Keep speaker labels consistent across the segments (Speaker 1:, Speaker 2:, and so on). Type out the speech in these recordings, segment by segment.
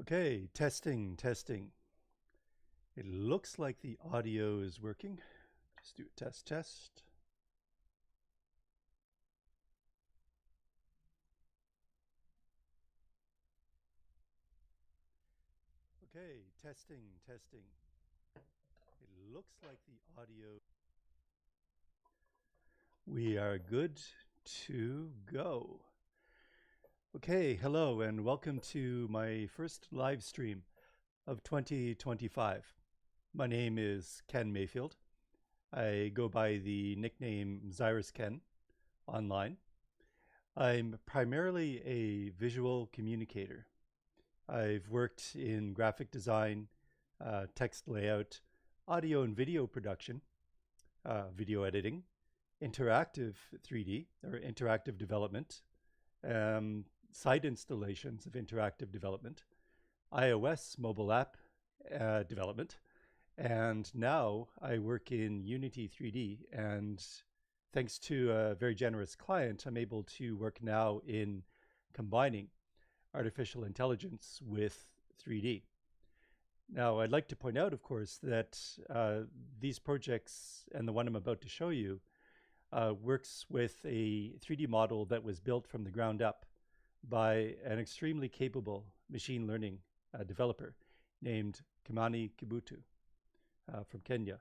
Speaker 1: Okay, testing, testing. It looks like the audio is working. Just do a test, test. Okay, testing, testing. It looks like the audio. We are good to go. Okay, hello and welcome to my first live stream of 2025. My name is Ken Mayfield. I go by the nickname XyrisKenn online. I'm primarily a visual communicator. I've worked in graphic design, text layout, audio and video production, video editing, interactive 3D or interactive development, site installations of interactive development, iOS mobile app development, and now I work in Unity 3D. And thanks to a very generous client, I'm able to work now in combining artificial intelligence with 3D. Now, I'd like to point out, of course, that these projects and the one I'm about to show you works with a 3D model that was built from the ground up by an extremely capable machine learning developer named Kimani Kibutu from Kenya.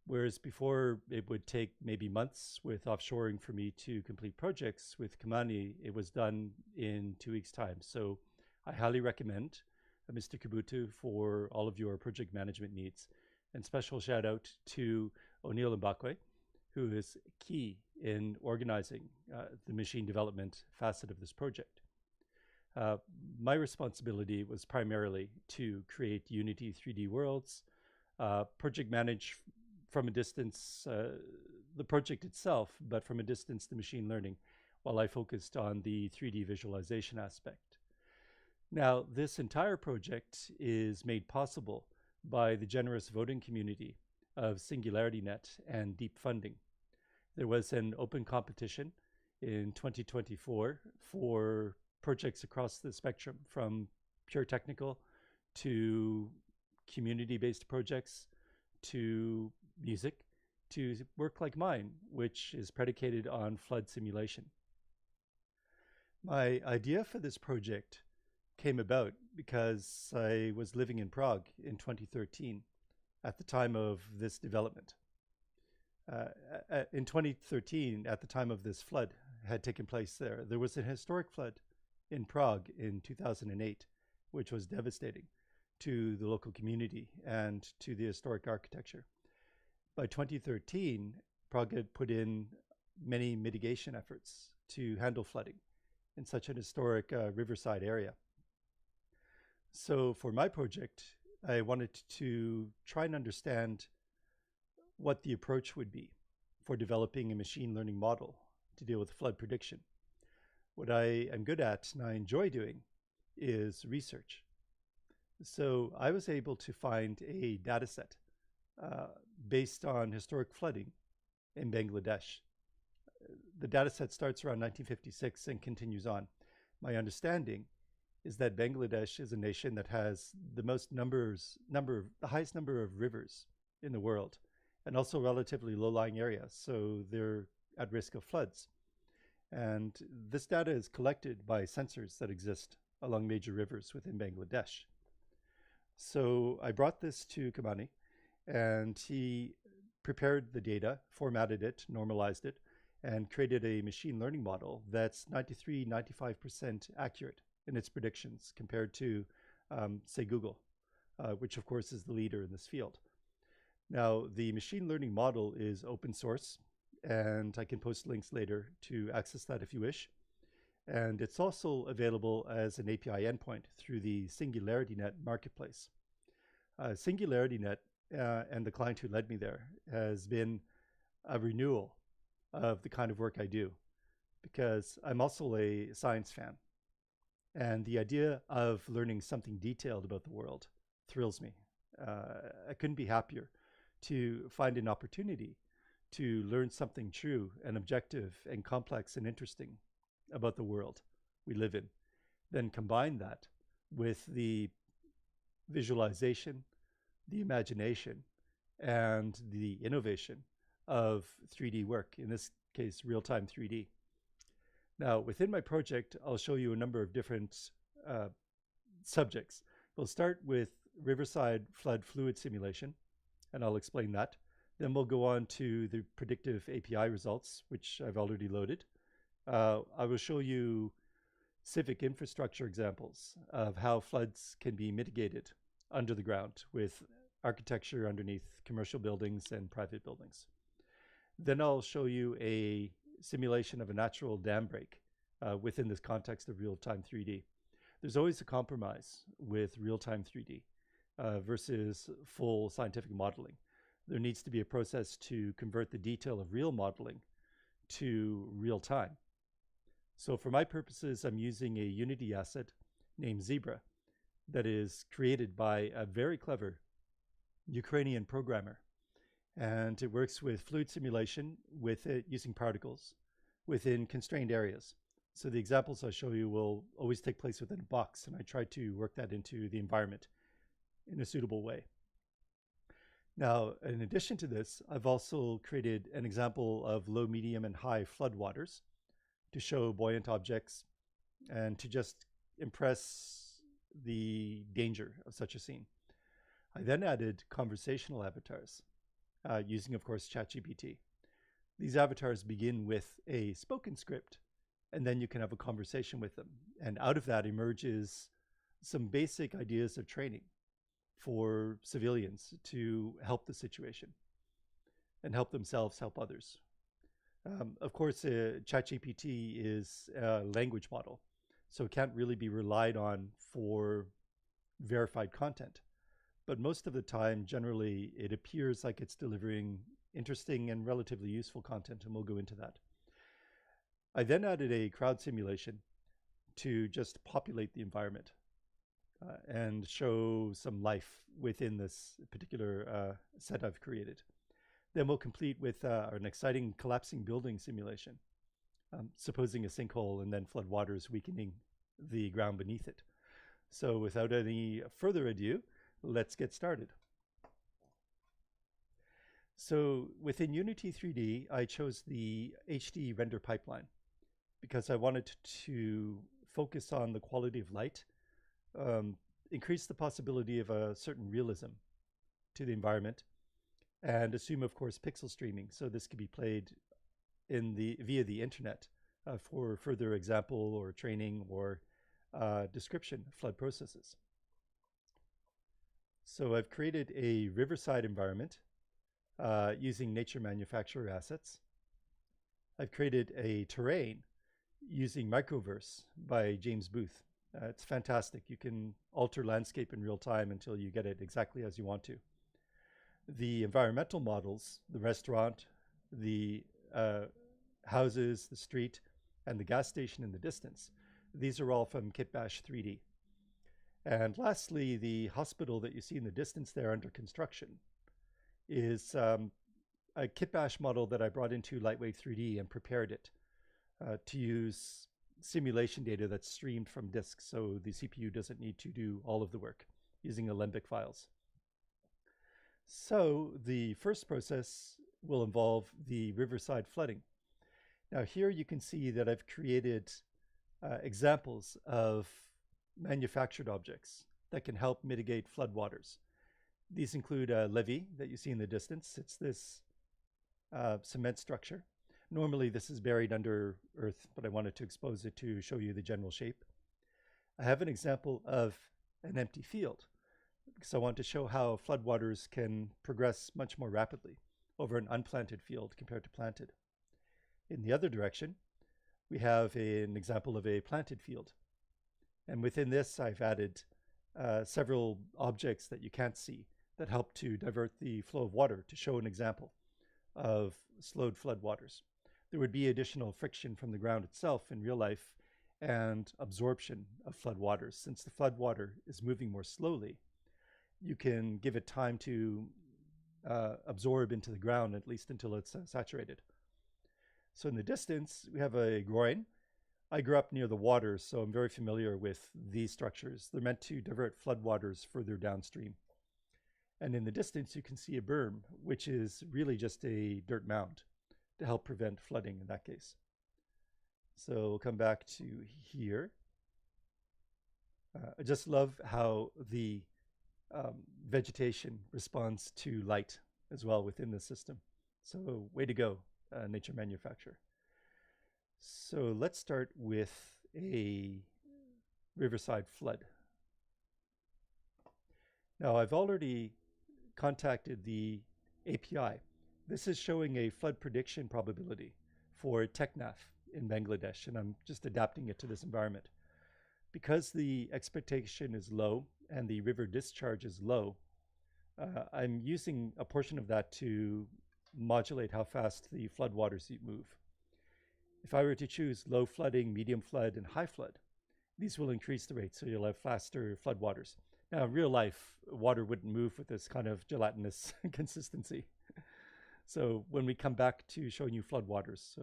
Speaker 1: Whereas before it would take maybe months with offshoring for me to complete projects, with Kimani, it was done in 2 weeks' time. So I highly recommend Mr. Kibutu for all of your project management needs. And special shout out to O'Neill Mbakwe, who is key in organizing the machine development facet of this project. My responsibility was primarily to create Unity 3D worlds, project manage from a distance the project itself, but from a distance the machine learning, while I focused on the 3D visualization aspect. Now, this entire project is made possible by the generous voting community of SingularityNet and deep funding. There was an open competition in 2024 for projects across the spectrum, from pure technical to community-based projects to music to work like mine, which is predicated on flood simulation. My idea for this project came about because I was living in Prague in 2013 at the time of this development. In 2013, at the time of this flood had taken place there was a historic flood in Prague in 2008, which was devastating to the local community and to the historic architecture. By 2013, Prague had put in many mitigation efforts to handle flooding in such an historic riverside area. So for my project, I wanted to try and understand what the approach would be for developing a machine learning model to deal with flood prediction. What I am good at and I enjoy doing is research. So I was able to find a data set based on historic flooding in Bangladesh. The data set starts around 1956 and continues on. My understanding is that Bangladesh is a nation that has the highest number of rivers in the world, and also relatively low-lying areas, so they're at risk of floods. And this data is collected by sensors that exist along major rivers within Bangladesh. So I brought this to Kimani, and he prepared the data, formatted it, normalized it, and created a machine learning model that's 95% accurate in its predictions compared to, say, Google, which of course is the leader in this field. Now, the machine learning model is open source, and I can post links later to access that if you wish. And it's also available as an API endpoint through the SingularityNet marketplace. SingularityNet and the client who led me there has been a renewal of the kind of work I do, because I'm also a science fan. And the idea of learning something detailed about the world thrills me. I couldn't be happier to find an opportunity to learn something true and objective and complex and interesting about the world we live in, then combine that with the visualization, the imagination, and the innovation of 3D work, in this case, real-time 3D. Now, within my project, I'll show you a number of different subjects. We'll start with riverside flood fluid simulation, and I'll explain that. Then we'll go on to the predictive API results, which I've already loaded. I will show you civic infrastructure examples of how floods can be mitigated under the ground with architecture underneath commercial buildings and private buildings. Then I'll show you a simulation of a natural dam break within this context of real-time 3D. There's always a compromise with real-time 3D versus full scientific modeling. There needs to be a process to convert the detail of real modeling to real time. So for my purposes, I'm using a Unity asset named Zebra that is created by a very clever Ukrainian programmer. And it works with fluid simulation with it using particles within constrained areas. So the examples I'll show you will always take place within a box, and I try to work that into the environment in a suitable way. Now, in addition to this, I've also created an example of low, medium, and high flood waters to show buoyant objects and to just impress the danger of such a scene. I then added conversational avatars using, of course, ChatGPT. These avatars begin with a spoken script, and then you can have a conversation with them. And out of that emerges some basic ideas of training for civilians to help the situation and help themselves, help others. Of course, ChatGPT is a language model, so it can't really be relied on for verified content. But most of the time, generally, it appears like it's delivering interesting and relatively useful content, and we'll go into that. I then added a crowd simulation to just populate the environment and show some life within this particular set I've created. Then we'll complete with an exciting collapsing building simulation, supposing a sinkhole and then flood waters weakening the ground beneath it. So without any further ado, let's get started. So within Unity 3D, I chose the HD render pipeline because I wanted to focus on the quality of light, increase the possibility of a certain realism to the environment, and assume, of course, pixel streaming. So this could be played via the internet for further example or training or description of flood processes. So I've created a riverside environment using nature manufacturer assets. I've created a terrain using Microverse by James Booth. It's fantastic. You can alter landscape in real time until you get it exactly as you want to. The environmental models, the restaurant, the houses, the street, and the gas station in the distance, these are all from Kitbash 3D. And lastly, the hospital that you see in the distance there under construction is a Kitbash model that I brought into Lightwave 3D and prepared it to use simulation data that's streamed from disks, so the CPU doesn't need to do all of the work using Alembic files. So the first process will involve the riverside flooding. Now here you can see that I've created examples of manufactured objects that can help mitigate floodwaters. These include a levee that you see in the distance. It's this cement structure. Normally this is buried under earth, but I wanted to expose it to show you the general shape. I have an example of an empty field because I want to show how floodwaters can progress much more rapidly over an unplanted field compared to planted. In the other direction, we have an example of a planted field. And within this, I've added several objects that you can't see that help to divert the flow of water to show an example of slowed floodwaters. There would be additional friction from the ground itself in real life and absorption of floodwaters. Since the floodwater is moving more slowly, you can give it time to absorb into the ground, at least until it's saturated. So in the distance, we have a groin I grew up near the water, so I'm very familiar with these structures. They're meant to divert floodwaters further downstream. And in the distance, you can see a berm, which is really just a dirt mound to help prevent flooding in that case. So we'll come back to here. I just love how the vegetation responds to light as well within the system. So way to go, nature manufacturer. So let's start with a riverside flood. Now I've already contacted the API. This is showing a flood prediction probability for TechNaf in Bangladesh, and I'm just adapting it to this environment. Because the expectation is low and the river discharge is low, I'm using a portion of that to modulate how fast the floodwaters move. If I were to choose low flooding, medium flood, and high flood, these will increase the rate, so you'll have faster floodwaters. Now, in real life, water wouldn't move with this kind of gelatinous consistency. So when we come back to showing you floodwaters,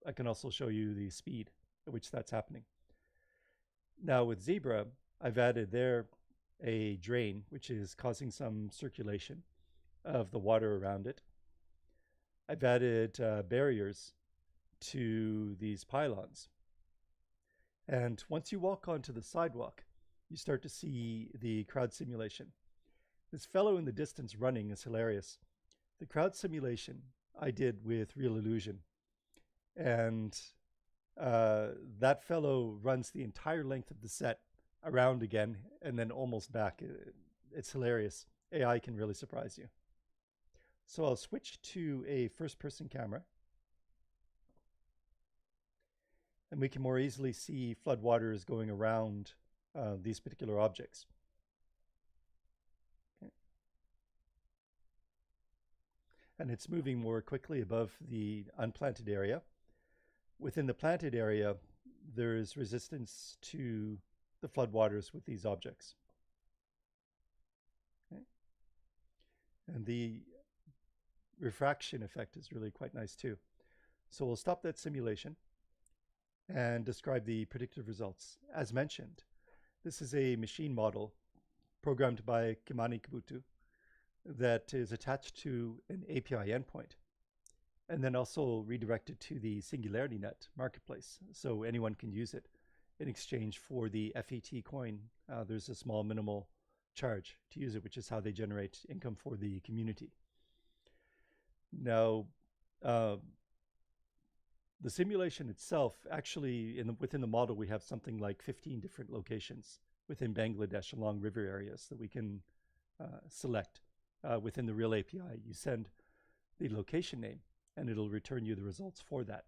Speaker 1: I can also show you the speed at which that's happening. Now with Zebra, I've added there a drain, which is causing some circulation of the water around it. I've added barriers to these pylons. And once you walk onto the sidewalk, you start to see the crowd simulation. This fellow in the distance running is hilarious. The crowd simulation I did with Real Illusion. And that fellow runs the entire length of the set around again and then almost back. It's hilarious. AI can really surprise you. So I'll switch to a first-person camera. And we can more easily see floodwaters going around these particular objects. Okay. And it's moving more quickly above the unplanted area. Within the planted area, there is resistance to the floodwaters with these objects. Okay. And the refraction effect is really quite nice too. So we'll stop that simulation and describe the predictive results. As mentioned, this is a machine model programmed by Kimani Kibutu that is attached to an API endpoint and then also redirected to the SingularityNet marketplace so anyone can use it in exchange for the FET coin. There's a small minimal charge to use it, which is how they generate income for the community. Now, the simulation itself, actually, within the model, we have something like 15 different locations within Bangladesh along river areas that we can select. Within the Real API, you send the location name, and it'll return you the results for that.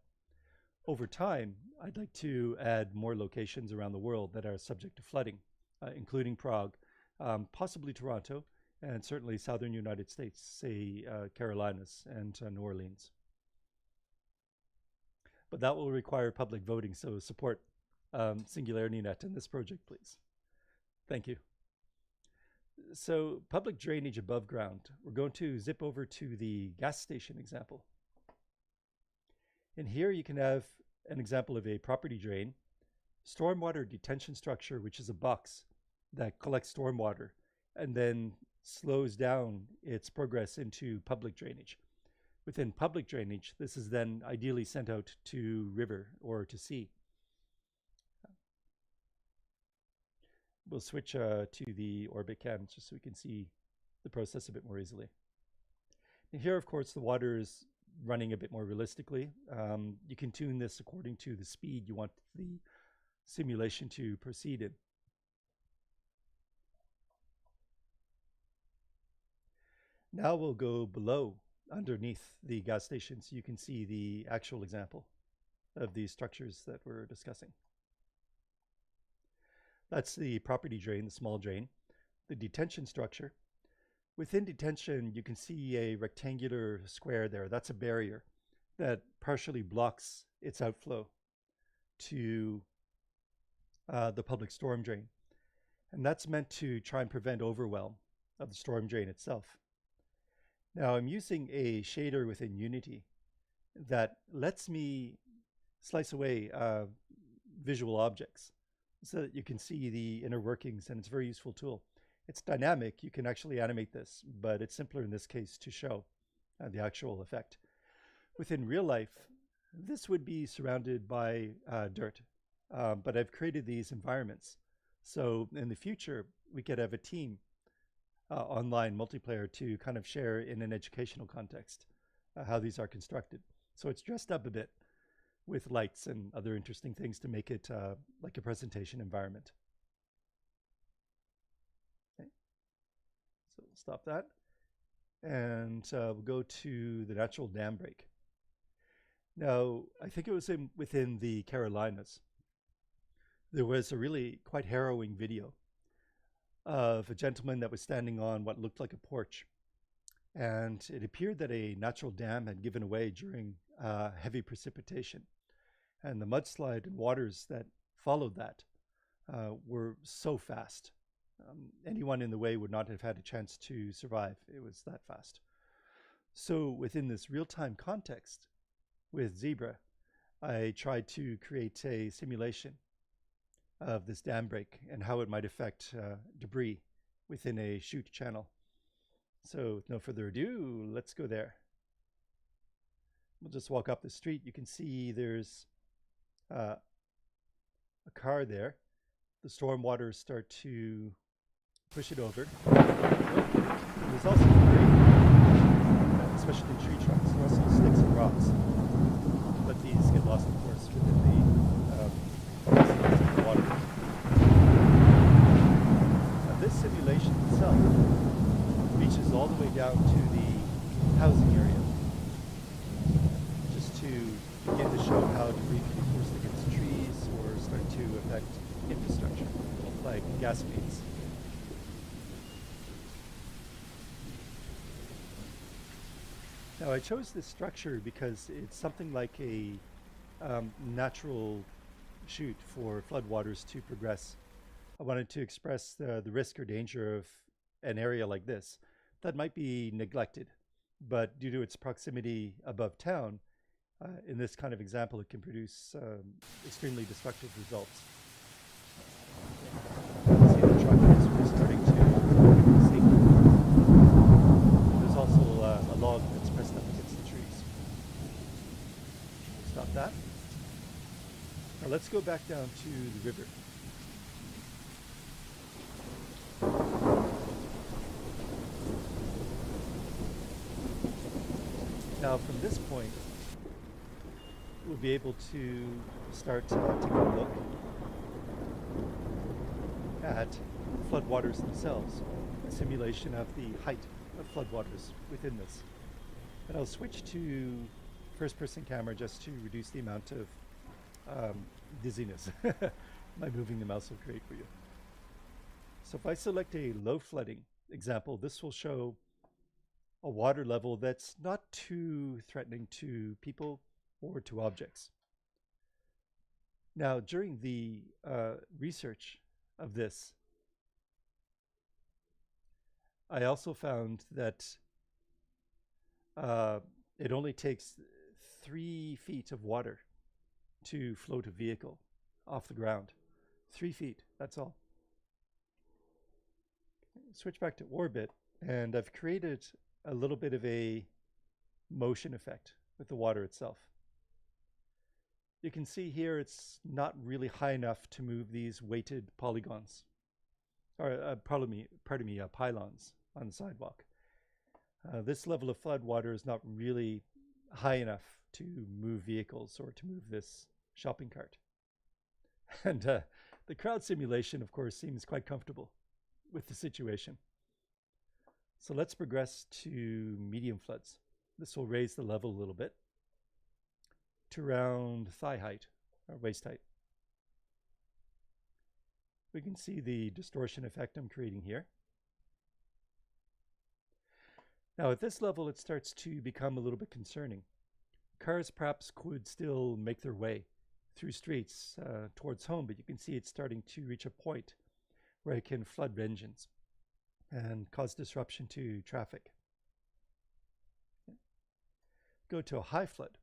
Speaker 1: Over time, I'd like to add more locations around the world that are subject to flooding, including Prague, possibly Toronto, and certainly southern United States, say Carolinas and New Orleans. But that will require public voting, so support SingularityNet in this project, please. Thank you. So public drainage above ground. We're going to zip over to the gas station example. And here you can have an example of a property drain, stormwater detention structure, which is a box that collects stormwater and then slows down its progress into public drainage. Within public drainage, this is then ideally sent out to river or to sea. We'll switch to the orbit cam just so we can see the process a bit more easily. And here, of course, the water is running a bit more realistically. You can tune this according to the speed you want the simulation to proceed in. Now we'll go below, underneath the gas station, so you can see the actual example of these structures that we're discussing. That's the property drain, the small drain. The detention structure. Within detention, you can see a rectangular square there. That's a barrier that partially blocks its outflow to the public storm drain. And that's meant to try and prevent overwhelm of the storm drain itself. Now I'm using a shader within Unity that lets me slice away visual objects so that you can see the inner workings, and it's a very useful tool. It's dynamic. You can actually animate this, but it's simpler in this case to show the actual effect. Within real life, this would be surrounded by dirt, but I've created these environments. So in the future, we could have a team online multiplayer to kind of share in an educational context how these are constructed. So it's dressed up a bit with lights and other interesting things to make it like a presentation environment. Okay. So we'll stop that. And we'll go to the natural dam break. Now, I think it was within the Carolinas. There was a really quite harrowing video of a gentleman that was standing on what looked like a porch. And it appeared that a natural dam had given away during heavy precipitation. And the mudslide and waters that followed that were so fast. Anyone in the way would not have had a chance to survive. It was that fast. So within this real-time context with Zebra, I tried to create a simulation of this dam break and how it might affect debris within a chute channel. So with no further ado, let's go there. We'll just walk up the street. You can see there's a car there. The storm waters start to push it over. There's also debris, especially in tree trunks. There are also sticks and rocks. But these get lost, of course, within the water. Now this simulation itself reaches all the way down to the housing area, just to begin to show how debris can be forced against trees or start to affect infrastructure, like gas mains. Now I chose this structure because it's something like a natural chute for floodwaters to progress. I wanted to express the risk or danger of an area like this that might be neglected, but due to its proximity above town, in this kind of example, it can produce extremely destructive results. See the truck is really starting to sink. There's also a log that's pressed up against the trees. Stop that. Now let's go back down to the river. Now from this point, we'll be able to start taking a look at floodwaters themselves, a simulation of the height of floodwaters within this. And I'll switch to first-person camera just to reduce the amount of dizziness by moving the mouse will create for you. So if I select a low flooding example, this will show a water level that's not too threatening to people or to objects. Now, during the research of this, I also found that it only takes 3 feet of water to float a vehicle off the ground. 3 feet, that's all. Switch back to orbit, and I've created a little bit of a motion effect with the water itself. You can see here it's not really high enough to move these weighted polygons, or pylons on the sidewalk. This level of flood water is not really high enough to move vehicles or to move this shopping cart. And the crowd simulation, of course, seems quite comfortable with the situation. So let's progress to medium floods. This will raise the level a little bit to around thigh height or waist height. We can see the distortion effect I'm creating here. Now at this level, it starts to become a little bit concerning. Cars perhaps could still make their way through streets towards home, but you can see it's starting to reach a point where it can flood engines and cause disruption to traffic. Go to a high flood,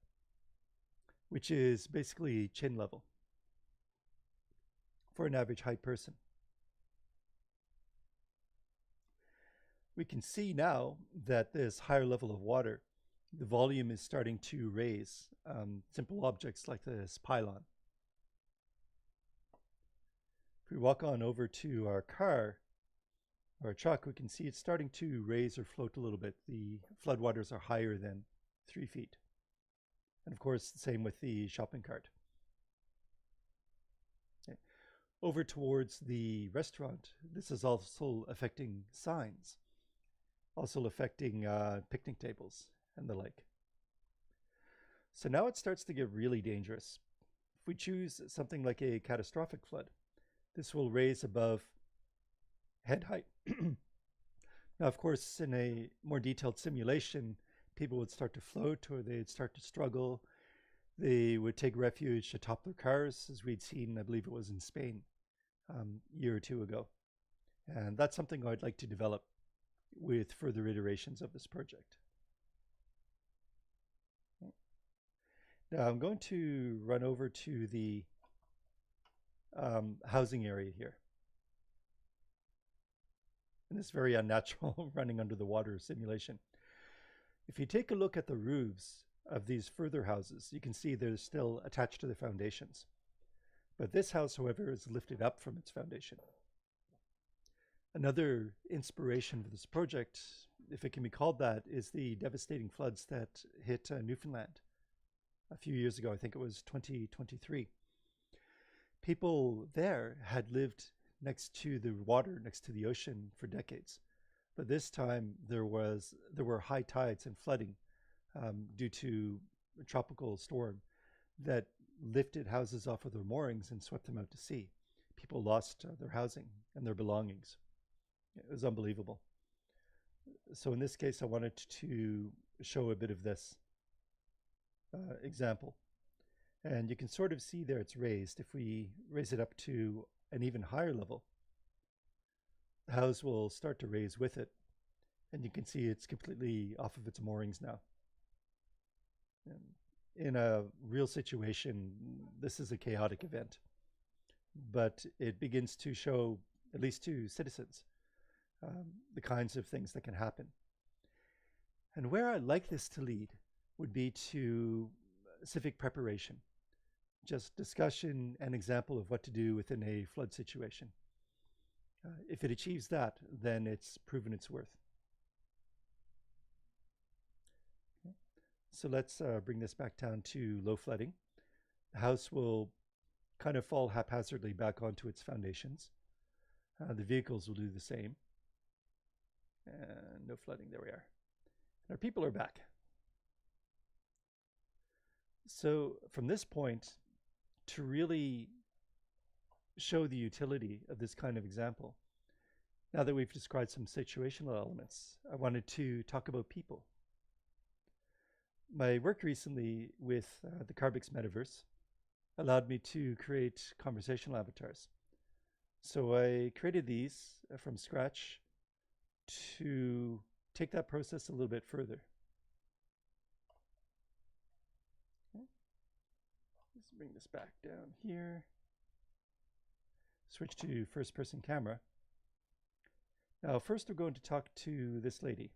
Speaker 1: which is basically chin level. for an average height person. We can see now that this higher level of water, the volume is starting to raise simple objects like this pylon. If we walk on over to our car or a truck, we can see it's starting to raise or float a little bit. The floodwaters are higher than 3 feet. And of course, the same with the shopping cart. Okay. Over towards the restaurant, this is also affecting signs, also affecting picnic tables and the like. So now it starts to get really dangerous. If we choose something like a catastrophic flood, this will raise above head height. Now, of course, in a more detailed simulation, people would start to float or they'd start to struggle. They would take refuge atop their cars, as we'd seen, I believe it was in Spain, a year or two ago. And that's something I'd like to develop with further iterations of this project. Now I'm going to run over to the housing area here. And this very unnatural running under the water simulation. If you take a look at the roofs of these further houses, you can see they're still attached to the foundations. But this house, however, is lifted up from its foundation. Another inspiration for this project, if it can be called that, is the devastating floods that hit Newfoundland a few years ago. I think it was 2023. People there had lived next to the water, next to the ocean for decades. But this time there were high tides and flooding due to a tropical storm that lifted houses off of their moorings and swept them out to sea. People lost their housing and their belongings. It was unbelievable. So in this case, I wanted to show a bit of this example. And you can sort of see there it's raised. If we raise it up to an even higher level, the house will start to raise with it. And you can see it's completely off of its moorings now. And in a real situation, this is a chaotic event. But it begins to show, at least to citizens, the kinds of things that can happen. And where I'd like this to lead would be to civic preparation. Just discussion and example of what to do within a flood situation. If it achieves that, then it's proven its worth. Okay. So let's bring this back down to low flooding. The house will kind of fall haphazardly back onto its foundations. The vehicles will do the same. And no flooding, there we are. And our people are back. So from this point, to really show the utility of this kind of example, now that we've described some situational elements, I wanted to talk about people. My work recently with the Carbix metaverse allowed me to create conversational avatars. So I created these from scratch to take that process a little bit further. Okay. Let's bring this back down here. Switch to first-person camera. Now, first we're going to talk to this lady.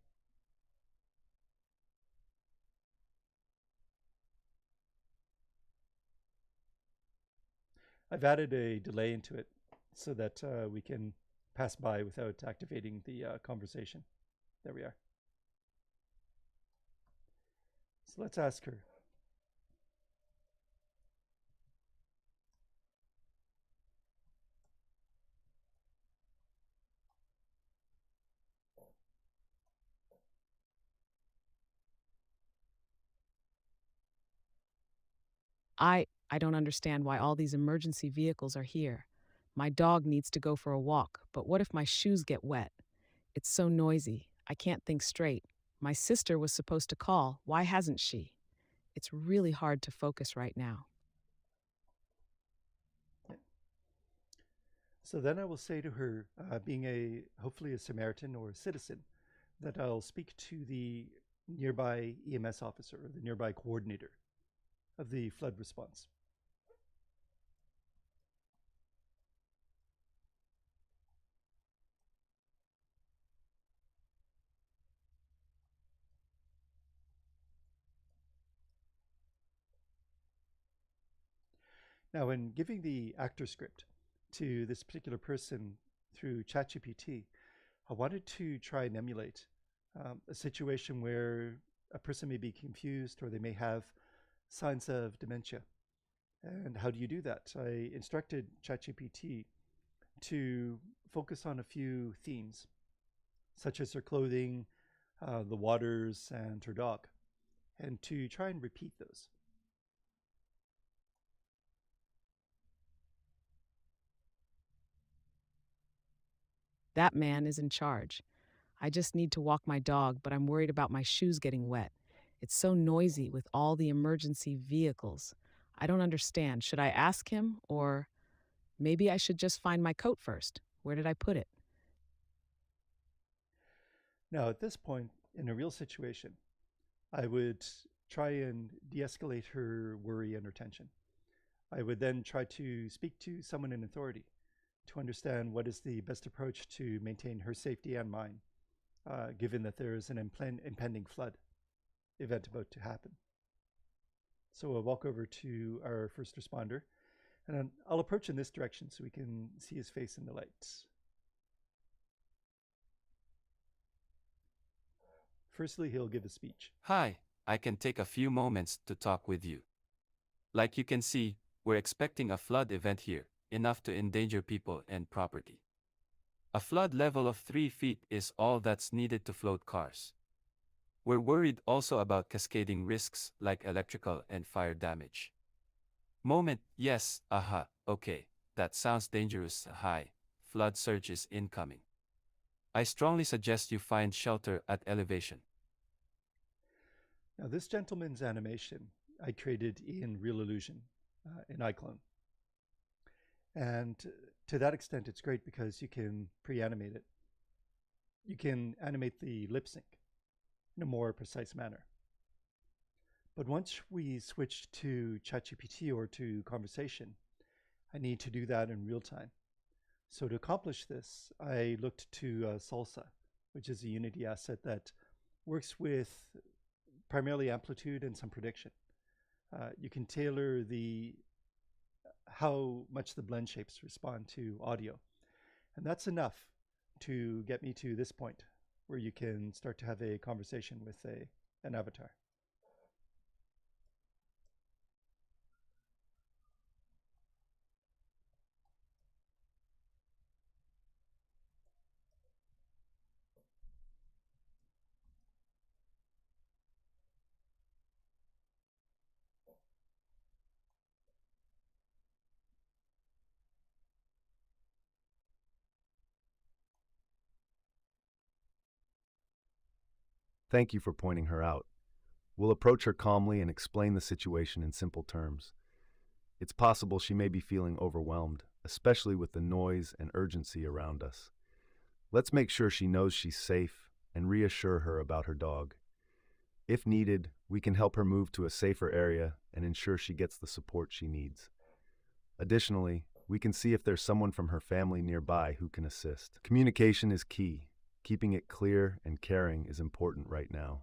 Speaker 1: I've added a delay into it so that we can pass by without activating the conversation. There we are. So let's ask her.
Speaker 2: I don't understand why all these emergency vehicles are here. My dog needs to go for a walk, but what if my shoes get wet? It's so noisy. I can't think straight. My sister was supposed to call. Why hasn't she? It's really hard to focus right now.
Speaker 1: So then I will say to her, being hopefully a Samaritan or a citizen, that I'll speak to the nearby EMS officer or the nearby coordinator of the flood response. Now, when giving the actor script to this particular person through ChatGPT, I wanted to try and emulate a situation where a person may be confused or they may have signs of dementia. And how do you do that? I instructed ChatGPT to focus on a few themes, such as her clothing, the waters, and her dog, and to try and repeat those.
Speaker 2: That man is in charge. I just need to walk my dog, but I'm worried about my shoes getting wet. It's so noisy with all the emergency vehicles. I don't understand. Should I ask him, or maybe I should just find my coat first? Where did I put it?
Speaker 1: Now, at this point, in a real situation, I would try and de escalate her worry and her tension. I would then try to speak to someone in authority to understand what is the best approach to maintain her safety and mine, given that there is an impending flood event about to happen. So I'll walk over to our first responder, and then I'll approach in this direction so we can see his face in the lights. Firstly, he'll give a speech.
Speaker 3: Hi, I can take a few moments to talk with you. Like you can see, we're expecting a flood event here, enough to endanger people and property. A flood level of 3 feet is all that's needed to float cars. We're worried also about cascading risks like electrical and fire damage. Yes, okay, that sounds dangerous. High flood surge is incoming. I strongly suggest you find shelter at elevation.
Speaker 1: Now, this gentleman's animation I created in Real Illusion in iClone. And to that extent, it's great because you can pre-animate it. You can animate the lip sync in a more precise manner. But once we switch to ChatGPT or to conversation, I need to do that in real time. So to accomplish this, I looked to Salsa, which is a Unity asset that works with primarily amplitude and some prediction. You can tailor how much the blend shapes respond to audio. And that's enough to get me to this point where you can start to have a conversation with an avatar.
Speaker 4: Thank you for pointing her out. We'll approach her calmly and explain the situation in simple terms. It's possible she may be feeling overwhelmed, especially with the noise and urgency around us. Let's make sure she knows she's safe and reassure her about her dog. If needed, we can help her move to a safer area and ensure she gets the support she needs. Additionally, we can see if there's someone from her family nearby who can assist. Communication is key. Keeping it clear and caring is important right now.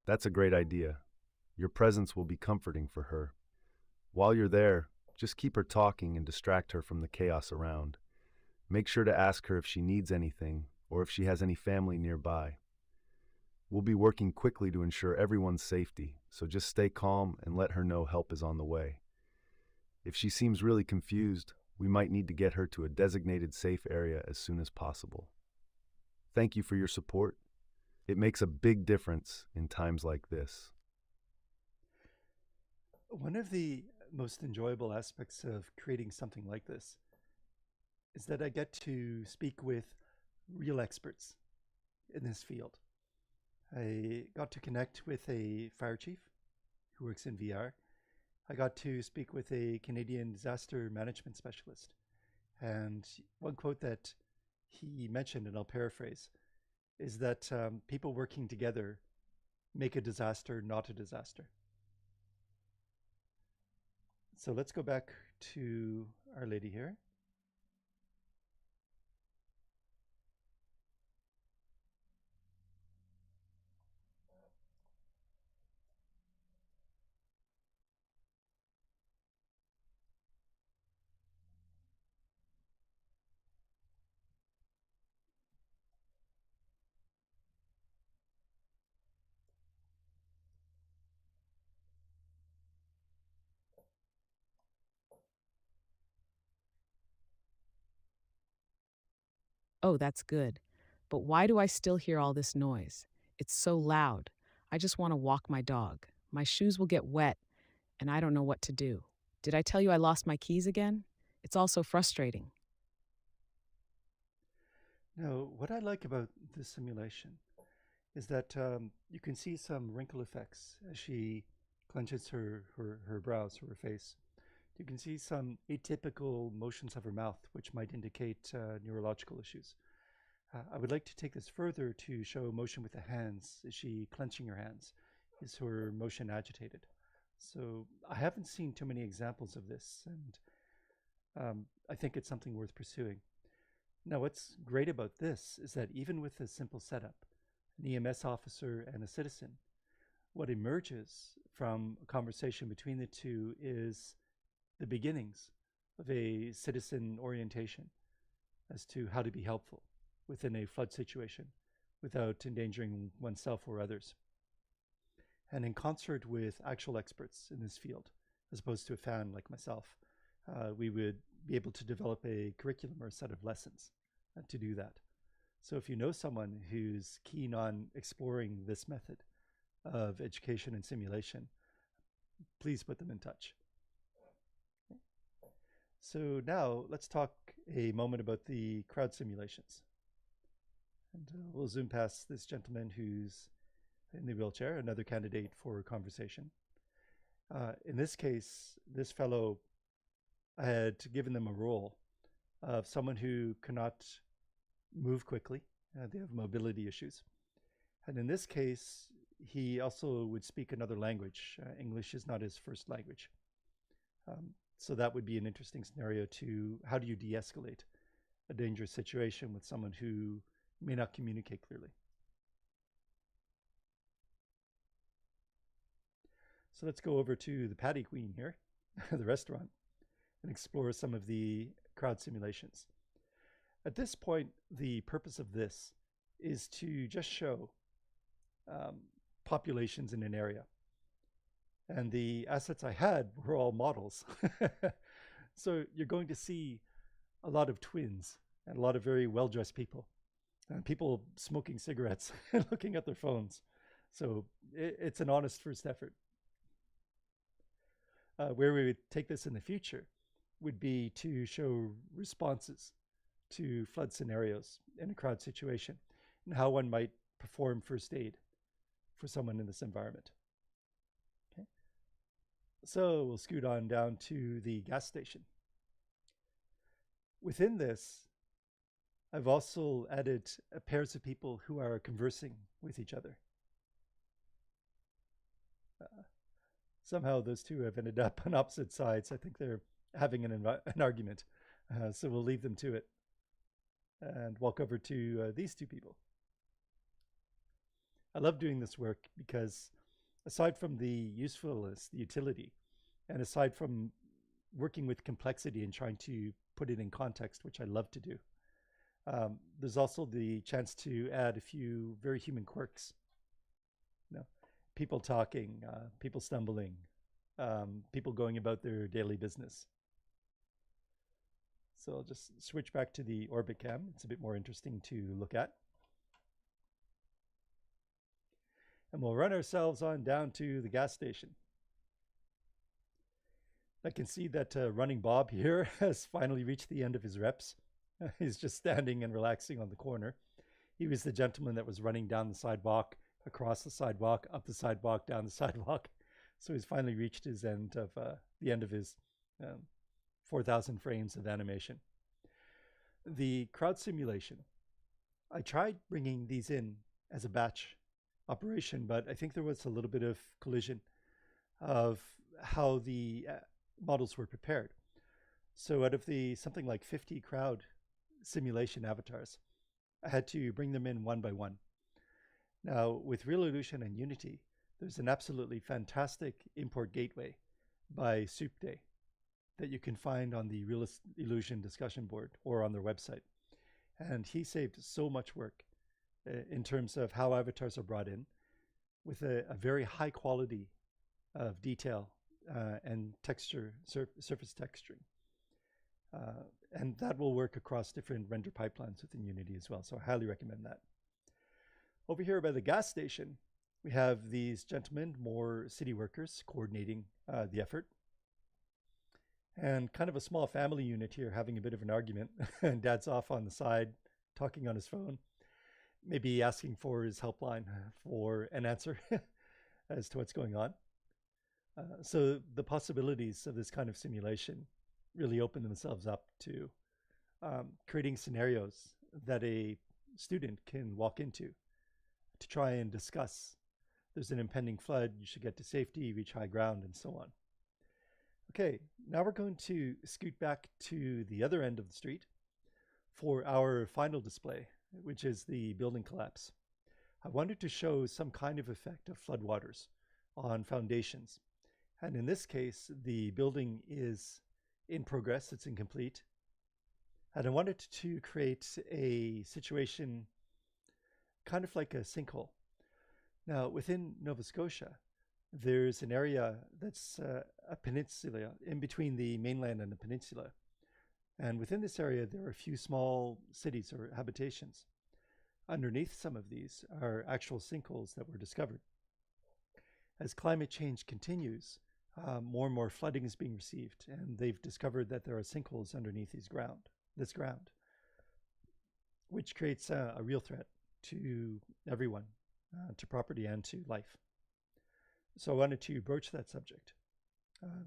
Speaker 4: That's a great idea. Your presence will be comforting for her. While you're there, just keep her talking and distract her from the chaos around. Make sure to ask her if she needs anything or if she has any family nearby. We'll be working quickly to ensure everyone's safety, so just stay calm and let her know help is on the way. If she seems really confused, we might need to get her to a designated safe area as soon as possible. Thank you for your support. It makes a big difference in times like this.
Speaker 1: One of the most enjoyable aspects of creating something like this is that I get to speak with real experts in this field. I got to connect with a fire chief who works in VR. I got to speak with a Canadian disaster management specialist. And one quote that he mentioned, and I'll paraphrase, is that people working together make a disaster not a disaster. So let's go back to Our Lady here.
Speaker 2: Oh, that's good. But why do I still hear all this noise? It's so loud. I just want to walk my dog. My shoes will get wet, and I don't know what to do. Did I tell you I lost my keys again? It's all so frustrating.
Speaker 1: Now, what I like about this simulation is that you can see some wrinkle effects as she clenches her brows or her face. You can see some atypical motions of her mouth, which might indicate neurological issues. I would like to take this further to show motion with the hands. Is she clenching her hands? Is her motion agitated? So I haven't seen too many examples of this, and I think it's something worth pursuing. Now, what's great about this is that even with a simple setup, an EMS officer and a citizen, what emerges from a conversation between the two is the beginnings of a citizen orientation as to how to be helpful within a flood situation without endangering oneself or others. And in concert with actual experts in this field, as opposed to a fan like myself, we would be able to develop a curriculum or a set of lessons to do that. So if you know someone who's keen on exploring this method of education and simulation, please put them in touch. Okay. So now let's talk a moment about the crowd simulations. And we'll zoom past this gentleman who's in the wheelchair, another candidate for conversation. In this case, this fellow, I had given them a role of someone who cannot move quickly. They have mobility issues. And in this case, he also would speak another language. English is not his first language. So that would be an interesting scenario to how do you de-escalate a dangerous situation with someone who may not communicate clearly. So let's go over to the Patty Queen here, the restaurant, and explore some of the crowd simulations. At this point, the purpose of this is to just show populations in an area. And the assets I had were all models. So you're going to see a lot of twins and a lot of very well-dressed people and people smoking cigarettes and looking at their phones. So it's an honest first effort. Where we would take this in the future would be to show responses to flood scenarios in a crowd situation and how one might perform first aid for someone in this environment. Okay. So we'll scoot on down to the gas station. Within this, I've also added pairs of people who are conversing with each other. Somehow those two have ended up on opposite sides. I think they're having an argument. So we'll leave them to it and walk over to these two people. I love doing this work because aside from the usefulness, the utility, and aside from working with complexity and trying to put it in context, which I love to do, there's also the chance to add a few very human quirks. You know, people talking, people stumbling, people going about their daily business. So I'll just switch back to the orbit cam. It's a bit more interesting to look at. And we'll run ourselves on down to the gas station. I can see that running Bob here has finally reached the end of his reps. He's just standing and relaxing on the corner. He was the gentleman that was running down the sidewalk, across the sidewalk, up the sidewalk, down the sidewalk. So he's finally reached his end of the end of his 4,000 frames of animation. The crowd simulation I tried bringing these in as a batch operation, but I think there was a little bit of collision of how the models were prepared. So out of the something like 50 crowd simulation avatars, I had to bring them in one by one. Now, with Real Illusion and Unity, there's an absolutely fantastic import gateway by SoupDay that you can find on the Real Illusion discussion board or on their website. And he saved so much work in terms of how avatars are brought in with a very high quality of detail and texture, surface texturing. And that will work across different render pipelines within Unity as well. So I highly recommend that. Over here by the gas station, we have these gentlemen, more city workers, coordinating the effort. And kind of a small family unit here having a bit of an argument. And dad's off on the side, talking on his phone, maybe asking for his helpline for an answer as to what's going on. So the possibilities of this kind of simulation really open themselves up to creating scenarios that a student can walk into to try and discuss. There's an impending flood, you should get to safety, reach high ground, and so on. Okay, now we're going to scoot back to the other end of the street for our final display, which is the building collapse. I wanted to show some kind of effect of floodwaters on foundations. And in this case, the building is in progress, it's incomplete. And I wanted to create a situation kind of like a sinkhole. Now, within Nova Scotia, there's an area that's a peninsula in between the mainland and the peninsula. And within this area, there are a few small cities or habitations. Underneath some of these are actual sinkholes that were discovered. As climate change continues, more and more flooding is being received, and they've discovered that there are sinkholes underneath this ground, which creates a real threat to everyone, to property and to life. So I wanted to broach that subject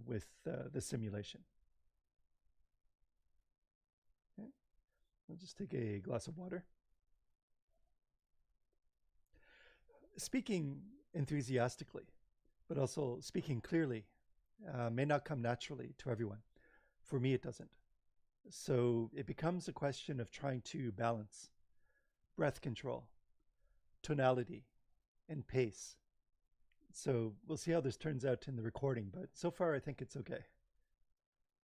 Speaker 1: with the simulation. Okay. I'll just take a glass of water. Speaking enthusiastically, but also speaking clearly, may not come naturally to everyone. For me, it doesn't. So it becomes a question of trying to balance breath control, tonality, and pace. So we'll see how this turns out in the recording, but so far I think it's okay.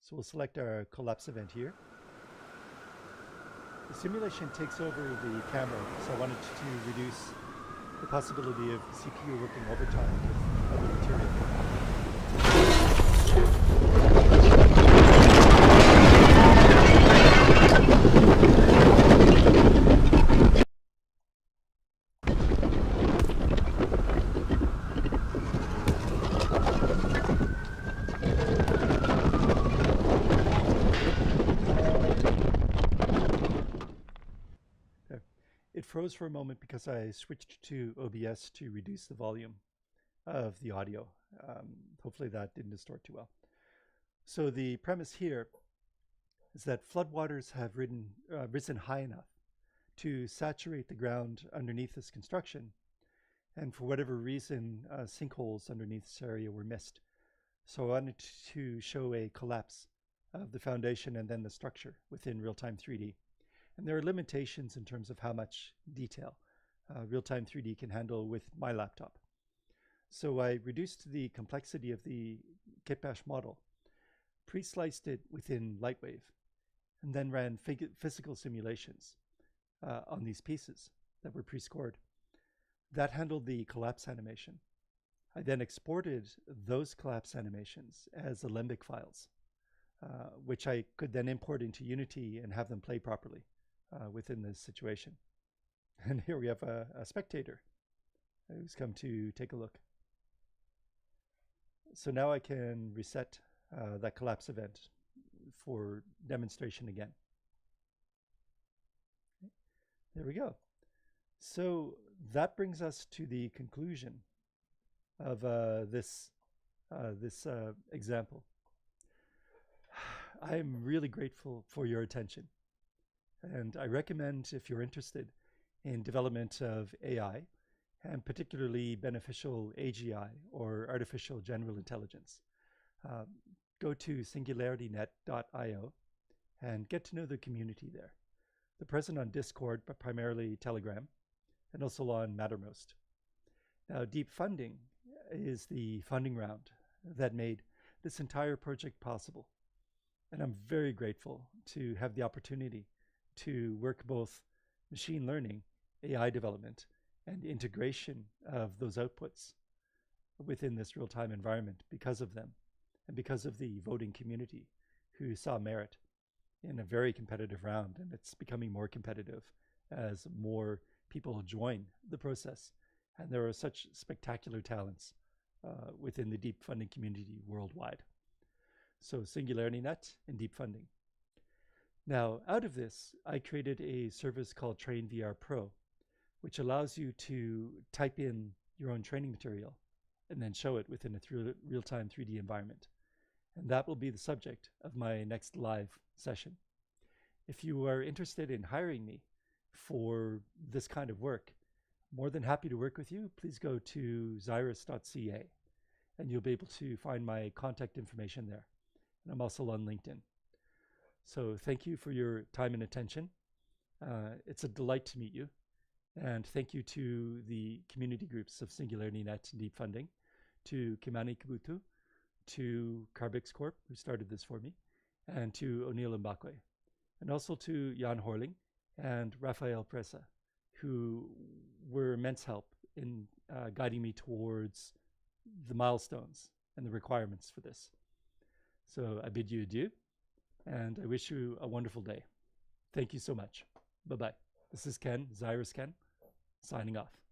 Speaker 1: So we'll select our collapse event here. The simulation takes over the camera, so I wanted to reduce the possibility of CPU working overtime with other material. It froze for a moment because I switched to OBS to reduce the volume of the audio. Hopefully that didn't distort too well. So the premise here is that floodwaters have risen high enough to saturate the ground underneath this construction. And for whatever reason, sinkholes underneath this area were missed. So I wanted to show a collapse of the foundation and then the structure within real-time 3D. And there are limitations in terms of how much detail real-time 3D can handle with my laptop. So I reduced the complexity of the Kitbash model, pre-sliced it within Lightwave, and then ran physical simulations on these pieces that were pre-scored. That handled the collapse animation. I then exported those collapse animations as Alembic files, which I could then import into Unity and have them play properly within this situation. And here we have a spectator who's come to take a look. So now I can reset that collapse event for demonstration again. Okay. There we go. So that brings us to the conclusion of this example. I'm really grateful for your attention. And I recommend, if you're interested in development of AI, and particularly beneficial AGI, or artificial general intelligence. Go to singularitynet.io and get to know the community there. They're present on Discord, but primarily Telegram, and also on Mattermost. Now, deep funding is the funding round that made this entire project possible. And I'm very grateful to have the opportunity to work both machine learning, AI development, and integration of those outputs within this real-time environment because of them, and because of the voting community who saw merit in a very competitive round. And it's becoming more competitive as more people join the process. And there are such spectacular talents within the deep funding community worldwide. So SingularityNet and deep funding. Now, out of this, I created a service called TrainVR Pro, which allows you to type in your own training material and then show it within a real-time 3D environment. And that will be the subject of my next live session. If you are interested in hiring me for this kind of work, more than happy to work with you. Please go to xyris.ca and you'll be able to find my contact information there. And I'm also on LinkedIn. So thank you for your time and attention. It's a delight to meet you. And thank you to the community groups of SingularityNet and Deep Funding, to Kimani Kabutu, to Carbix Corp, who started this for me, and to O'Neill Mbakwe, and also to Jan Horling and Rafael Presa, who were immense help in guiding me towards the milestones and the requirements for this. So I bid you adieu, and I wish you a wonderful day. Thank you so much. Bye-bye. This is Ken, XyrisKenn, signing off.